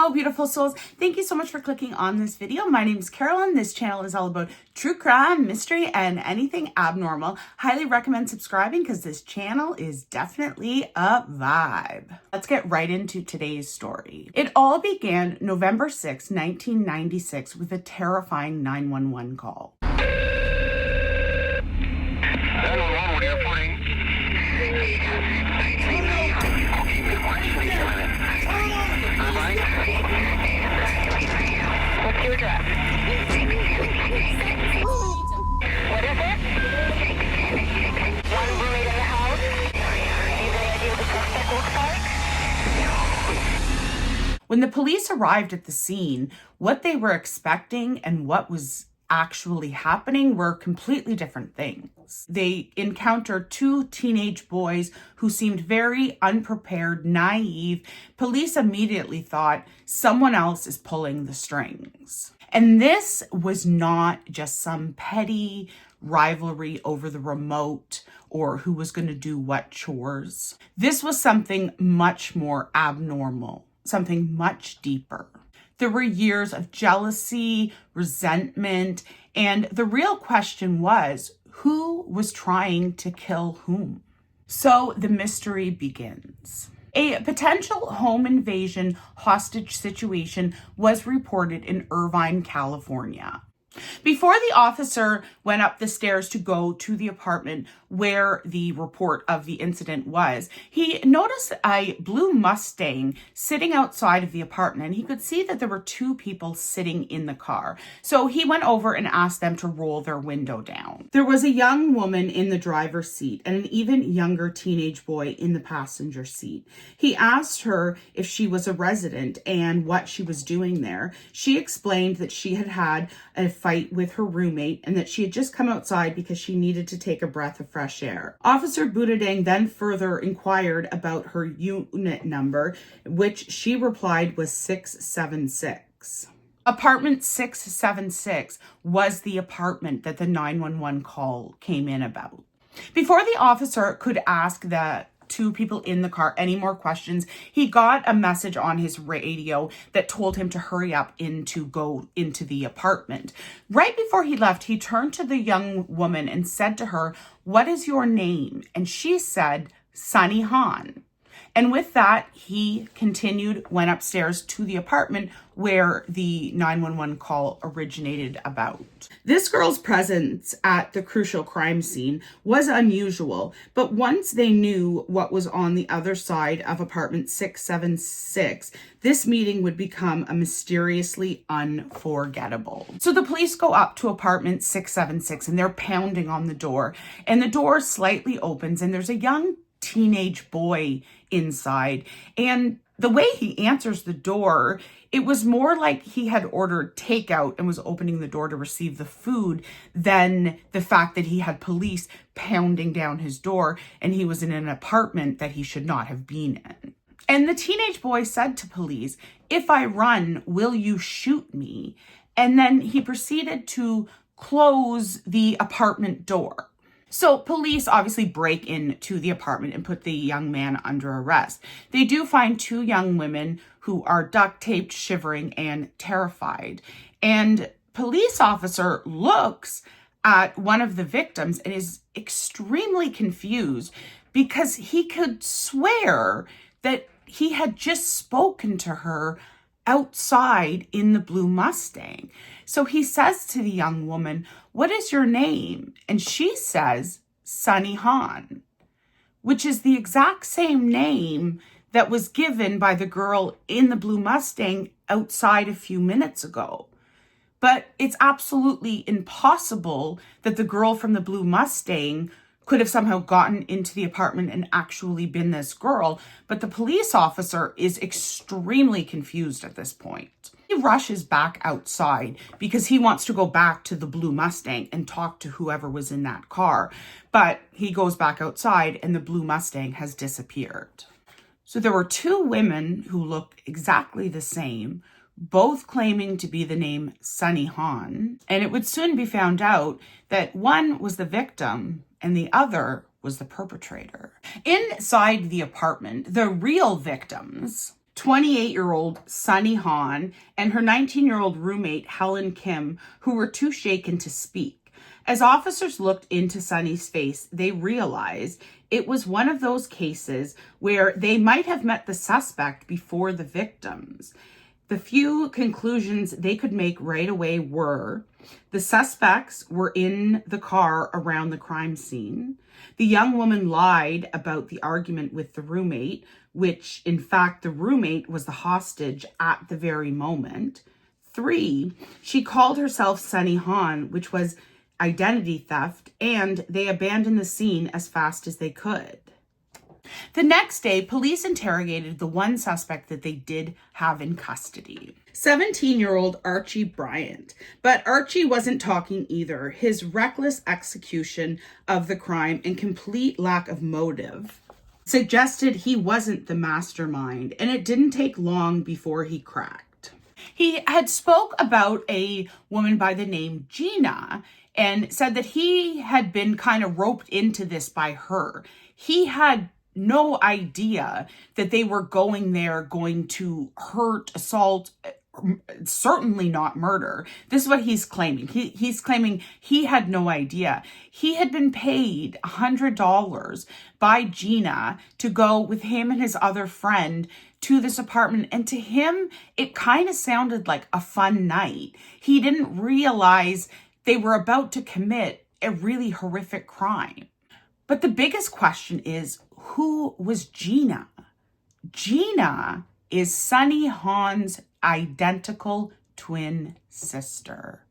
Hello, beautiful souls. Thank you so much for clicking on this video. My name is Carolyn. This channel is all about true crime, mystery, and anything abnormal. Highly recommend subscribing because this channel is definitely a vibe. Let's get right into today's story. It all began November 6, 1996 with a terrifying 911 call. 911, what are you reporting? What's your address? What is it? One roommate in the house? Any idea what the suspect looks like? When the police arrived at the scene, what they were expecting and what was actually happening were completely different things. They encountered two teenage boys who seemed very unprepared, naive. Police immediately thought someone else is pulling the strings. And this was not just some petty rivalry over the remote or who was going to do what chores. This was something much more abnormal, something much deeper. There were years of jealousy, resentment, and the real question was, who was trying to kill whom? So the mystery begins. A potential home invasion hostage situation was reported in Irvine, California. Before the officer went up the stairs to go to the apartment where the report of the incident was, he noticed a blue Mustang sitting outside of the apartment. He could see that there were two people sitting in the car. So he went over and asked them to roll their window down. There was a young woman in the driver's seat and an even younger teenage boy in the passenger seat. He asked her if she was a resident and what she was doing there. She explained that she had had a fight with her roommate and that she had just come outside because she needed to take a breath of fresh air. Officer Budadang then further inquired about her unit number, which she replied was 676. Apartment 676 was the apartment that the 911 call came in about. Before the officer could ask the two people in the car any more questions, he got a message on his radio that told him to hurry up go into the apartment. Right before he left, he turned to the young woman and said to her, "What is your name?" And she said, "Sunny Han." And with that, he went upstairs to the apartment where the 911 call originated about. This girl's presence at the crucial crime scene was unusual, but once they knew what was on the other side of apartment 676, this meeting would become a mysteriously unforgettable. So the police go up to apartment 676 and they're pounding on the door, and the door slightly opens and there's a young teenage boy inside. And the way he answers the door, it was more like he had ordered takeout and was opening the door to receive the food than the fact that he had police pounding down his door and he was in an apartment that he should not have been in. And the teenage boy said to police, "If I run, will you shoot me?" And then he proceeded to close the apartment door. So police obviously break into the apartment and put the young man under arrest. They do find two young women who are duct taped, shivering, and terrified. And police officer looks at one of the victims and is extremely confused because he could swear that he had just spoken to her outside in the blue Mustang. So he says to the young woman, "What is your name?" And she says, "Sunny Han," which is the exact same name that was given by the girl in the blue Mustang outside a few minutes ago. But it's absolutely impossible that the girl from the blue Mustang could have somehow gotten into the apartment and actually been this girl. But the police officer is extremely confused at this point. He rushes back outside because he wants to go back to the blue Mustang and talk to whoever was in that car. But he goes back outside and the blue Mustang has disappeared. So there were two women who look exactly the same, both claiming to be the name Sunny Han. And it would soon be found out that one was the victim and the other was the perpetrator. Inside the apartment, the real victims 28-year-old Sunny Han, and her 19-year-old roommate Helen Kim, who were too shaken to speak. As officers looked into Sunny's face, they realized it was one of those cases where they might have met the suspect before the victims. The few conclusions they could make right away were the suspects were in the car around the crime scene. The young woman lied about the argument with the roommate, which in fact the roommate was the hostage at the very moment. 3, she called herself Sunny Han, which was identity theft, and they abandoned the scene as fast as they could. The next day, police interrogated the one suspect that they did have in custody, 17-year-old Archie Bryant. But Archie wasn't talking either. His reckless execution of the crime and complete lack of motive suggested he wasn't the mastermind, and it didn't take long before he cracked. He had spoke about a woman by the name Gina and said that he had been kind of roped into this by her. He had no idea that they were going to hurt, assault, certainly not murder. This is what he's claiming. He's claiming he had no idea. He had been paid $100 by Gina to go with him and his other friend to this apartment. And to him, it kind of sounded like a fun night. He didn't realize they were about to commit a really horrific crime. But the biggest question is, who was Gina? Gina is Sunny Han's identical twin sister.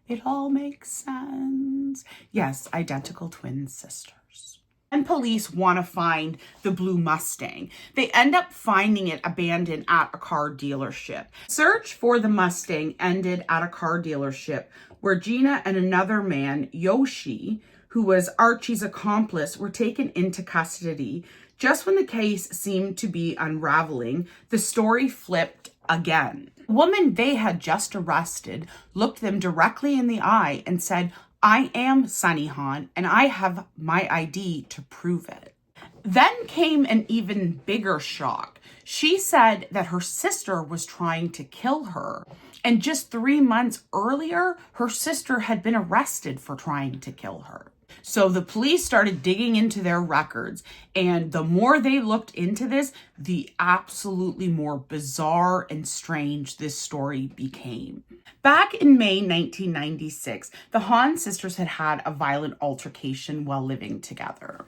It all makes sense. Yes, identical twin sisters. And police want to find the blue Mustang. They end up finding it abandoned at a car dealership. Search for the Mustang ended at a car dealership where Gina and another man, Yoshi, who was Archie's accomplice, were taken into custody. Just when the case seemed to be unraveling, the story flipped again. The woman they had just arrested looked them directly in the eye and said, "I am Sunny Han, and I have my ID to prove it." Then came an even bigger shock. She said that her sister was trying to kill her, and just 3 months earlier, her sister had been arrested for trying to kill her. So the police started digging into their records, and the more they looked into this, the absolutely more bizarre and strange this story became. Back in May 1996, the Han sisters had had a violent altercation while living together.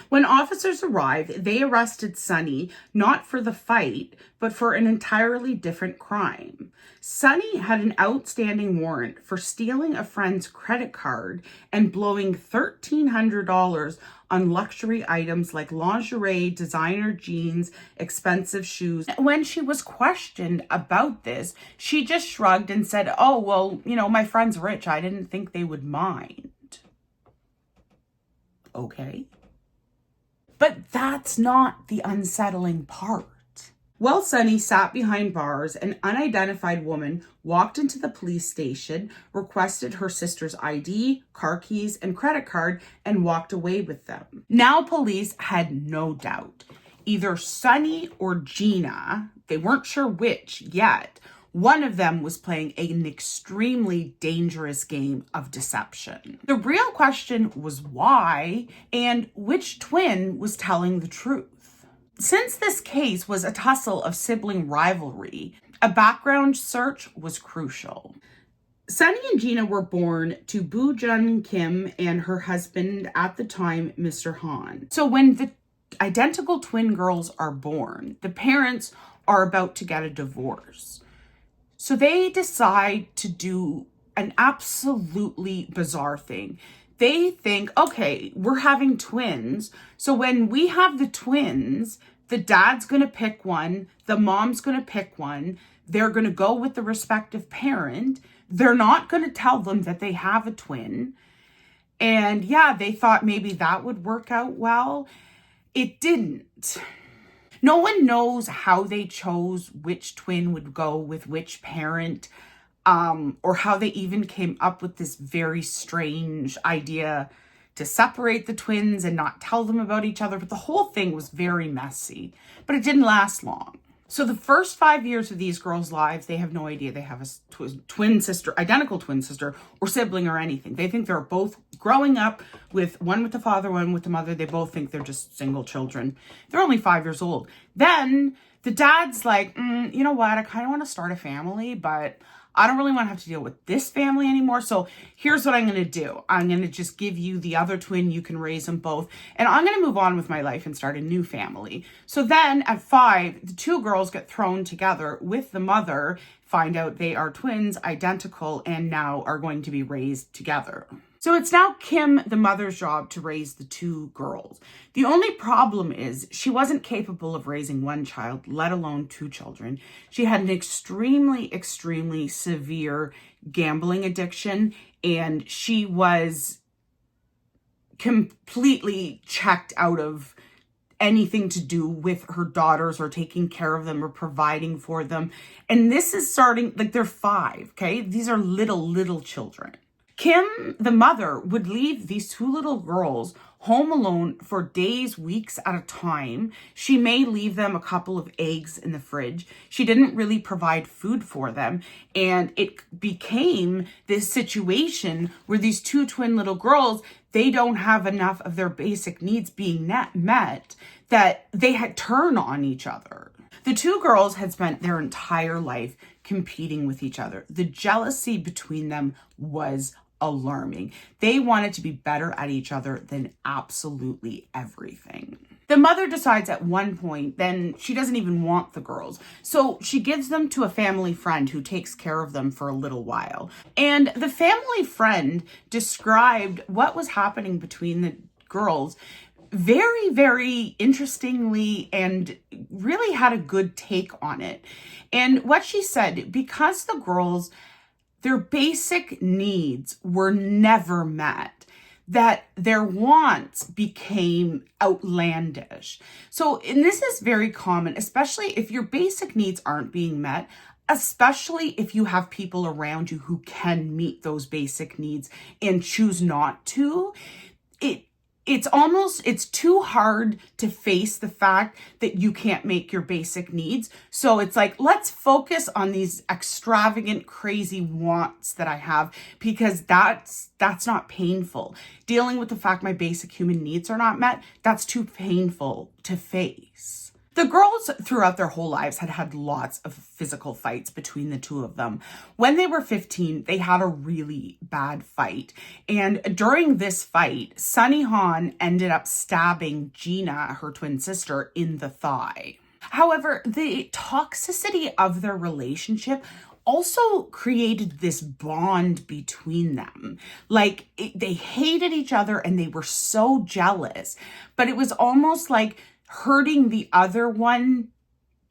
When officers arrived, they arrested Sunny not for the fight, but for an entirely different crime. Sunny had an outstanding warrant for stealing a friend's credit card and blowing $1,300 on luxury items like lingerie, designer jeans, expensive shoes. When she was questioned about this, she just shrugged and said, "Oh, well, my friend's rich. I didn't think they would mind." Okay. But that's not the unsettling part. While Sunny sat behind bars, an unidentified woman walked into the police station, requested her sister's ID, car keys, and credit card, and walked away with them. Now police had no doubt. Either Sunny or Gina, they weren't sure which yet, one of them was playing an extremely dangerous game of deception. The real question was why, and which twin was telling the truth. Since this case was a tussle of sibling rivalry, a background search was crucial. Sunny and Gina were born to Boo Jun Kim and her husband at the time, Mr. Han. So when the identical twin girls are born, the parents are about to get a divorce. So they decide to do an absolutely bizarre thing. They think, okay, we're having twins. So when we have the twins, the dad's going to pick one, the mom's going to pick one. They're going to go with the respective parent. They're not going to tell them that they have a twin. And yeah, they thought maybe that would work out well. It didn't. No one knows how they chose which twin would go with which parent, or how they even came up with this very strange idea to separate the twins and not tell them about each other. But the whole thing was very messy, but it didn't last long. So the first 5 years of these girls' lives, they have no idea they have a twin sister, identical twin sister or sibling or anything. They think they're both growing up with one with the father, one with the mother. They both think they're just single children. They're only 5 years old. Then the dad's like, you know what? I kind of want to start a family, but I don't really want to have to deal with this family anymore. So here's what I'm going to do. I'm going to just give you the other twin. You can raise them both. And I'm going to move on with my life and start a new family. So then at 5, the 2 girls get thrown together with the mother, find out they are twins, identical, and now are going to be raised together. So it's now Kim, the mother's job to raise the 2 girls. The only problem is she wasn't capable of raising one child, let alone 2 children. She had an extremely, extremely severe gambling addiction, and she was completely checked out of anything to do with her daughters or taking care of them or providing for them. And this is starting, like, they're 5, okay? These are little children. Kim, the mother, would leave these 2 little girls home alone for days, weeks at a time. She may leave them a couple of eggs in the fridge. She didn't really provide food for them. And it became this situation where these 2 twin little girls, they don't have enough of their basic needs being met that they had turn on each other. The 2 girls had spent their entire life competing with each other. The jealousy between them was alarming. They wanted to be better at each other than absolutely everything. The mother decides at one point, then she doesn't even want the girls. So she gives them to a family friend who takes care of them for a little while. And the family friend described what was happening between the girls very, very interestingly and really had a good take on it. And what she said, because the girls, their basic needs were never met, that their wants became outlandish. So, and this is very common, especially if your basic needs aren't being met, especially if you have people around you who can meet those basic needs and choose not to. It's too hard to face the fact that you can't make your basic needs. So it's like, let's focus on these extravagant, crazy wants that I have, because that's not painful. Dealing with the fact my basic human needs are not met, that's too painful to face. The girls throughout their whole lives had had lots of physical fights between the 2 of them. When they were 15, they had a really bad fight. And during this fight, Sunny Han ended up stabbing Gina, her twin sister, in the thigh. However, the toxicity of their relationship also created this bond between them. Like, they hated each other and they were so jealous, but it was almost like hurting the other one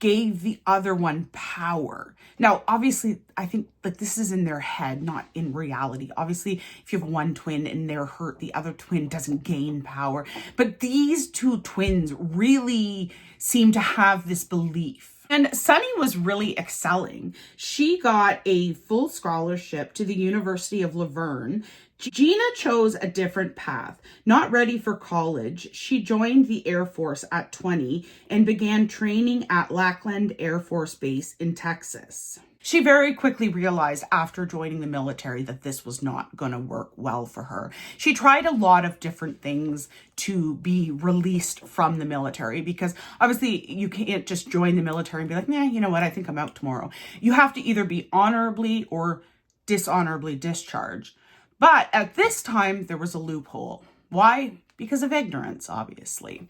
gave the other one power. Now, obviously, I think that this is in their head, not in reality. Obviously, if you have one twin and they're hurt, the other twin doesn't gain power. But these 2 twins really seem to have this belief. And Sunny was really excelling. She got a full scholarship to the University of Laverne. Gina chose a different path. Not ready for college, she joined the Air Force at 20 and began training at Lackland Air Force Base in Texas. She very quickly realized after joining the military that this was not going to work well for her. She tried a lot of different things to be released from the military, because obviously you can't just join the military and be like, you know what, I think I'm out tomorrow. You have to either be honorably or dishonorably discharged. But at this time, there was a loophole. Why? Because of ignorance, obviously.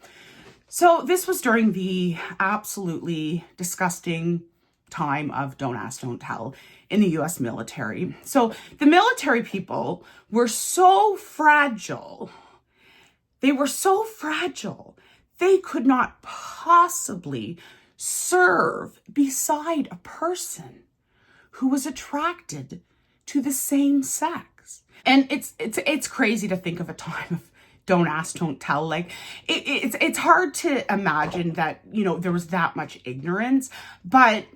So this was during the absolutely disgusting time of don't ask, don't tell in the US military. So the military people were so fragile. They were so fragile. They could not possibly serve beside a person who was attracted to the same sex. And it's crazy to think of a time of don't ask, don't tell. Like, it's hard to imagine that, there was that much ignorance, but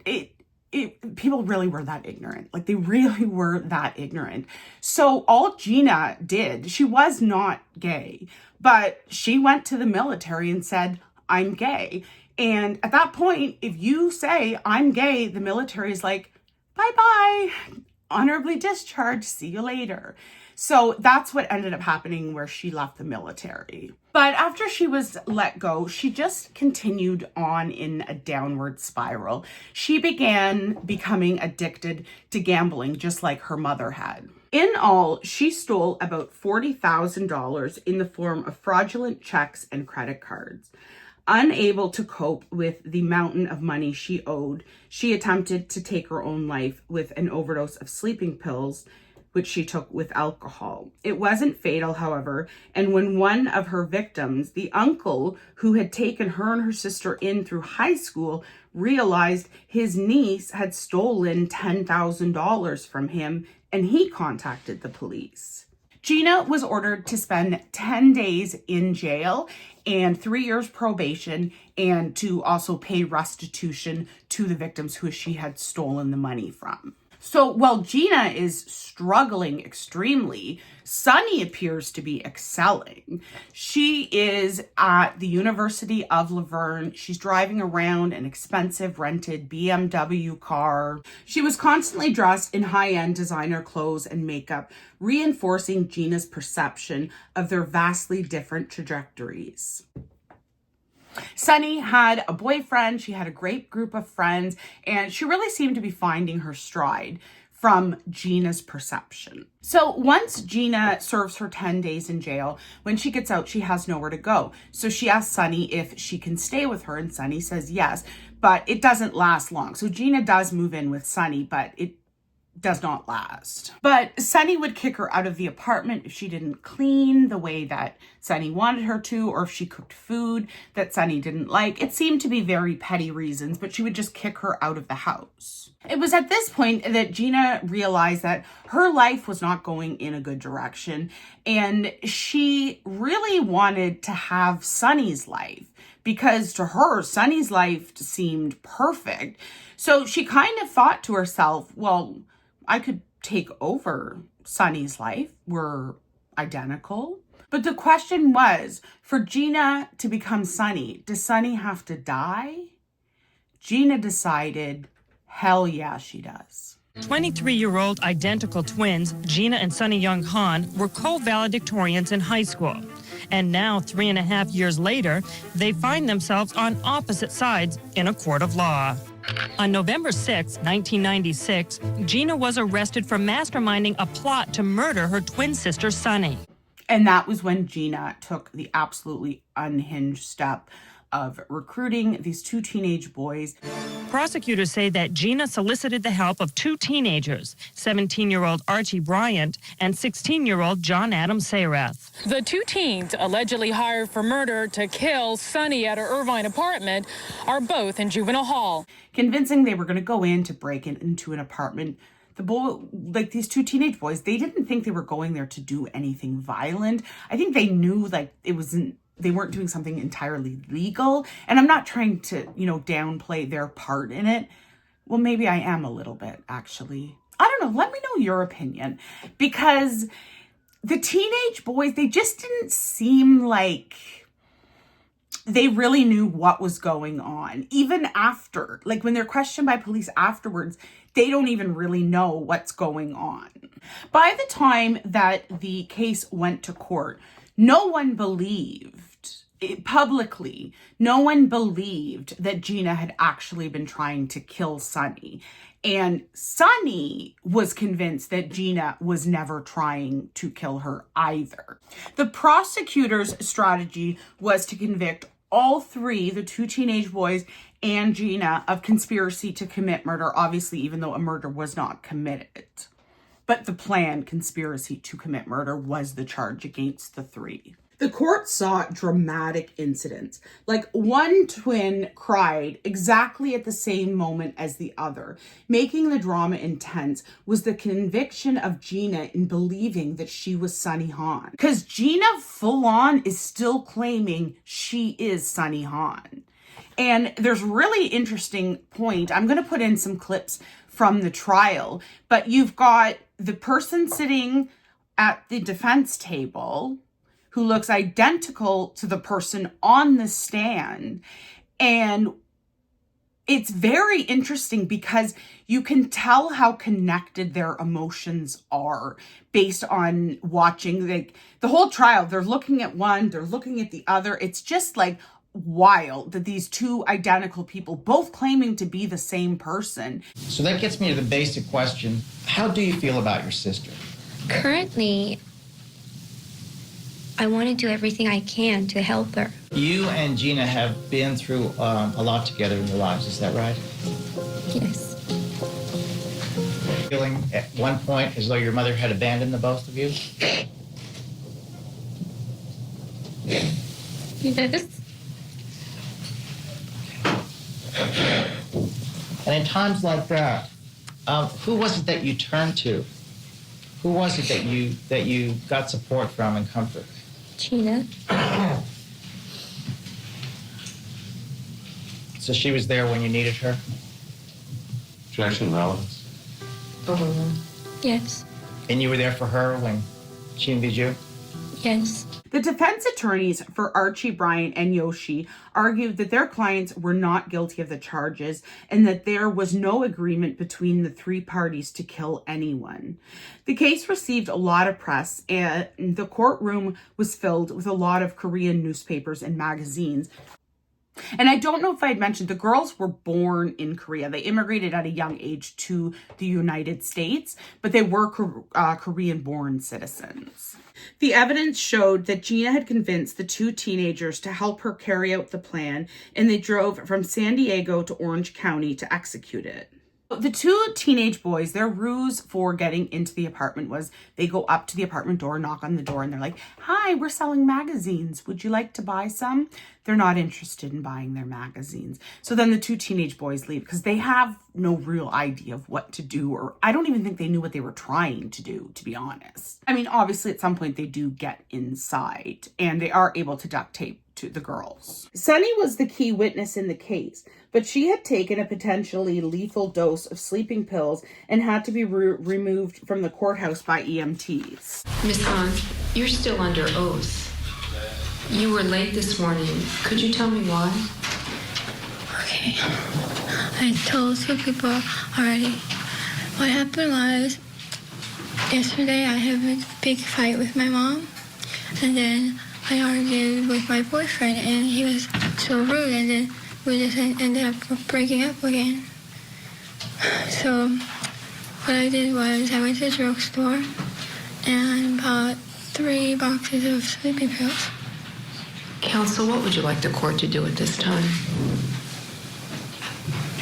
people really were that ignorant. Like, they really were that ignorant. So all Gina did, she was not gay, but she went to the military and said, I'm gay. And at that point, if you say, I'm gay, the military is like, bye-bye, honorably discharged, see you later. So that's what ended up happening, where she left the military. But after she was let go, she just continued on in a downward spiral. She began becoming addicted to gambling, just like her mother had. In all, she stole about $40,000 in the form of fraudulent checks and credit cards. Unable to cope with the mountain of money she owed, she attempted to take her own life with an overdose of sleeping pills, which she took with alcohol. It wasn't fatal, however, and when one of her victims, the uncle who had taken her and her sister in through high school, realized his niece had stolen $10,000 from him, and he contacted the police. Gina was ordered to spend 10 days in jail and 3 years probation, and to also pay restitution to the victims who she had stolen the money from. So while Gina is struggling extremely, Sunny appears to be excelling. She is at the University of Laverne. She's driving around an expensive rented BMW car. She was constantly dressed in high-end designer clothes and makeup, reinforcing Gina's perception of their vastly different trajectories. Sunny had a boyfriend, she had a great group of friends, and she really seemed to be finding her stride from Gina's perception. So once Gina serves her 10 days in jail, when she gets out, she has nowhere to go. So she asks Sunny if she can stay with her, and Sunny says yes, but it doesn't last long. So Gina does move in with Sunny, but it does not last. But Sunny would kick her out of the apartment if she didn't clean the way that Sunny wanted her to, or if she cooked food that Sunny didn't like. It seemed to be very petty reasons, but she would just kick her out of the house. It was at this point that Gina realized that her life was not going in a good direction, and she really wanted to have Sunny's life, because to her, Sunny's life seemed perfect. So she kind of thought to herself, well, I could take over Sunny's life. We're identical. But the question was, for Gina to become Sunny, does Sunny have to die? Gina decided, hell yeah, she does. 23-year-old identical twins, Gina and Sunny Young Han, were co-valedictorians in high school. And now, 3.5 years later, they find themselves on opposite sides in a court of law. On November 6, 1996, Gina was arrested for masterminding a plot to murder her twin sister, Sunny. And that was when Gina took the absolutely unhinged step of recruiting these two teenage boys. Prosecutors say that Gina solicited the help of two teenagers, 17-year-old Archie Bryant and 16-year-old John Adam Sayrath. The two teens, allegedly hired for murder to kill Sunny at her Irvine apartment, are both in juvenile hall. Convincing they were going to go in to break into an apartment. These two teenage boys, they didn't think they were going there to do anything violent. I think they knew they weren't doing something entirely legal. And I'm not trying to, downplay their part in it. Well, maybe I am a little bit, actually. I don't know. Let me know your opinion. Because the teenage boys, they just didn't seem like they really knew what was going on. Even after, when they're questioned by police afterwards, they don't even really know what's going on. By the time that the case went to court, no one believed publicly, no one believed that Gina had actually been trying to kill Sunny. And Sunny was convinced that Gina was never trying to kill her either. The prosecutor's strategy was to convict all three, the two teenage boys and Gina, of conspiracy to commit murder, obviously, even though a murder was not committed. But the planned conspiracy to commit murder was the charge against the three. The court saw dramatic incidents. One twin cried exactly at the same moment as the other. Making the drama intense was the conviction of Gina in believing that she was Sunny Han. Because Gina full on is still claiming she is Sunny Han. And there's really interesting point. I'm going to put in some clips from the trial, but you've got the person sitting at the defense table who looks identical to the person on the stand. And it's very interesting because you can tell how connected their emotions are based on watching the whole trial. They're looking at one, they're looking at the other. It's just like wild that these two identical people, both claiming to be the same person. So that gets me to the basic question. How do you feel about your sister? Currently, I want to do everything I can to help her. You and Gina have been through a lot together in your lives, is that right? Yes. Feeling at one point as though your mother had abandoned the both of you? Yes. And in times like that, who was it that you turned to? Who was it that you got support from and comfort? Gina. So she was there when you needed her? Objection and relevance. Yes. And you were there for her when she needed you? Yes. The defense attorneys for Archie, Brian, and Yoshi argued that their clients were not guilty of the charges and that there was no agreement between the three parties to kill anyone. The case received a lot of press, and the courtroom was filled with a lot of Korean newspapers and magazines. And I don't know if I had mentioned, the girls were born in Korea. They immigrated at a young age to the United States, but they were Korean-born citizens. The evidence showed that Gina had convinced the two teenagers to help her carry out the plan, and they drove from San Diego to Orange County to execute it. The two teenage boys, their ruse for getting into the apartment was they go up to the apartment door, knock on the door, and they're like, "Hi, we're selling magazines. Would you like to buy some?" They're not interested in buying their magazines. So then the two teenage boys leave because they have no real idea of what to do, or I don't even think they knew what they were trying to do, to be honest. I mean, obviously at some point they do get inside and they are able to duct tape to the girls. Sunny was the key witness in the case, but she had taken a potentially lethal dose of sleeping pills and had to be removed from the courthouse by EMTs. Miss Vaughn, you're still under oath. You were late this morning. Could you tell me why? Okay. I told two people already. What happened was, yesterday I had a big fight with my mom, and then I argued with my boyfriend, and he was so rude, and then we just ended up breaking up again. So what I did was I went to the drugstore and bought 3 boxes of sleeping pills. Counsel, what would you like the court to do at this time?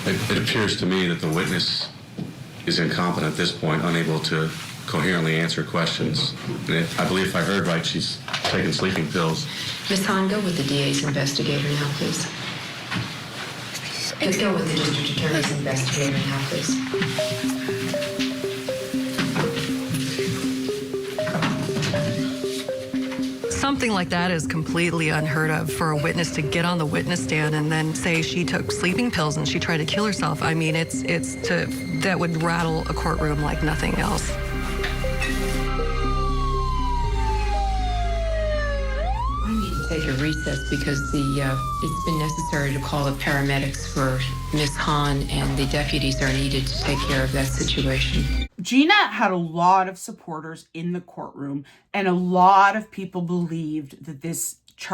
It appears to me that the witness is incompetent at this point, unable to coherently answer questions. And I believe if I heard right, she's taking sleeping pills. Miss Vaughn, go with the DA's investigator now, please. Let's go with the district attorney's investigator now, please. Something like that is completely unheard of for a witness to get on the witness stand and then say she took sleeping pills and she tried to kill herself. I mean, that would rattle a courtroom like nothing else. I need to take a recess because it's been necessary to call the paramedics for Miss Hahn, and the deputies are needed to take care of that situation. Gina had a lot of supporters in the courtroom, and a lot of people believed that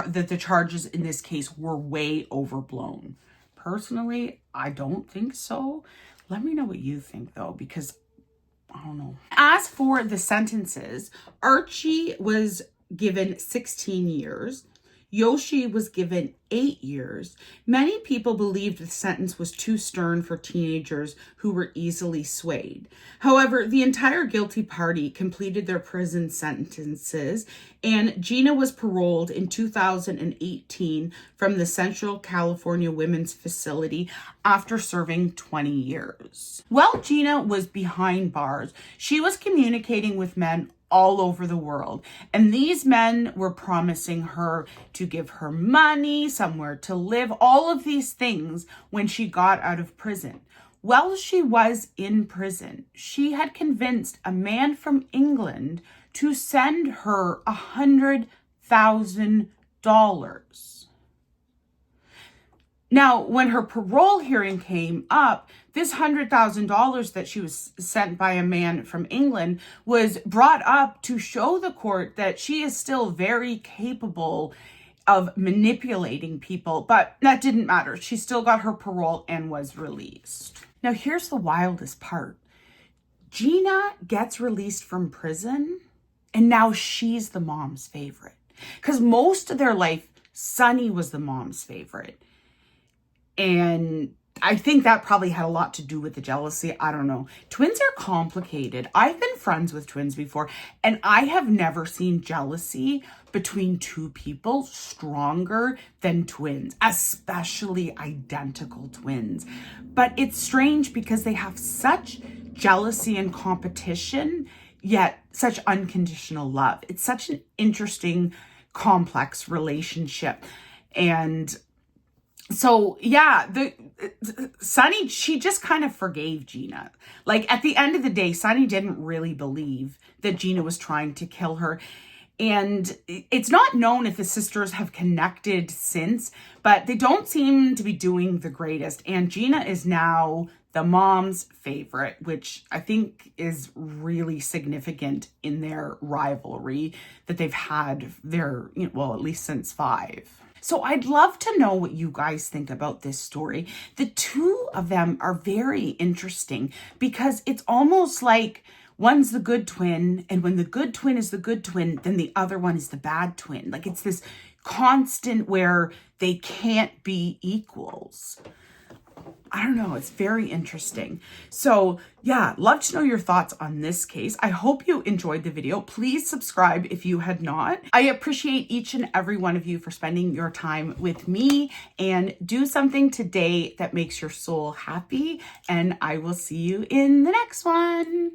that the charges in this case were way overblown. Personally, I don't think so. Let me know what you think, though, because I don't know. As for the sentences, Archie was given 16 years. Yoshi was given 8 years. Many people believed the sentence was too stern for teenagers who were easily swayed. However, the entire guilty party completed their prison sentences, and Gina was paroled in 2018 from the Central California Women's Facility after serving 20 years. While Gina was behind bars, she was communicating with men all over the world. And these men were promising her to give her money, somewhere to live, all of these things when she got out of prison. While she was in prison, she had convinced a man from England to send her $100,000. Now, when her parole hearing came up, this $100,000 that she was sent by a man from England was brought up to show the court that she is still very capable of manipulating people, but that didn't matter. She still got her parole and was released. Now, here's the wildest part. Gina gets released from prison, and now she's the mom's favorite. Because most of their life, Sunny was the mom's favorite. And I think that probably had a lot to do with the jealousy. I don't know. Twins are complicated. I've been friends with twins before, and I have never seen jealousy between two people stronger than twins, especially identical twins. But it's strange because they have such jealousy and competition, yet such unconditional love. It's such an interesting, complex relationship. And so, yeah, Sunny, she just kind of forgave Gina. Like, at the end of the day, Sunny didn't really believe that Gina was trying to kill her. And it's not known if the sisters have connected since, but they don't seem to be doing the greatest. And Gina is now the mom's favorite, which I think is really significant in their rivalry that they've had their, well, at least since 5. So I'd love to know what you guys think about this story. The two of them are very interesting because it's almost like one's the good twin, and when the good twin is the good twin, then the other one is the bad twin. Like, it's this constant where they can't be equals. I don't know. It's very interesting. So yeah, love to know your thoughts on this case. I hope you enjoyed the video. Please subscribe if you had not. I appreciate each and every one of you for spending your time with me, and do something today that makes your soul happy. And I will see you in the next one.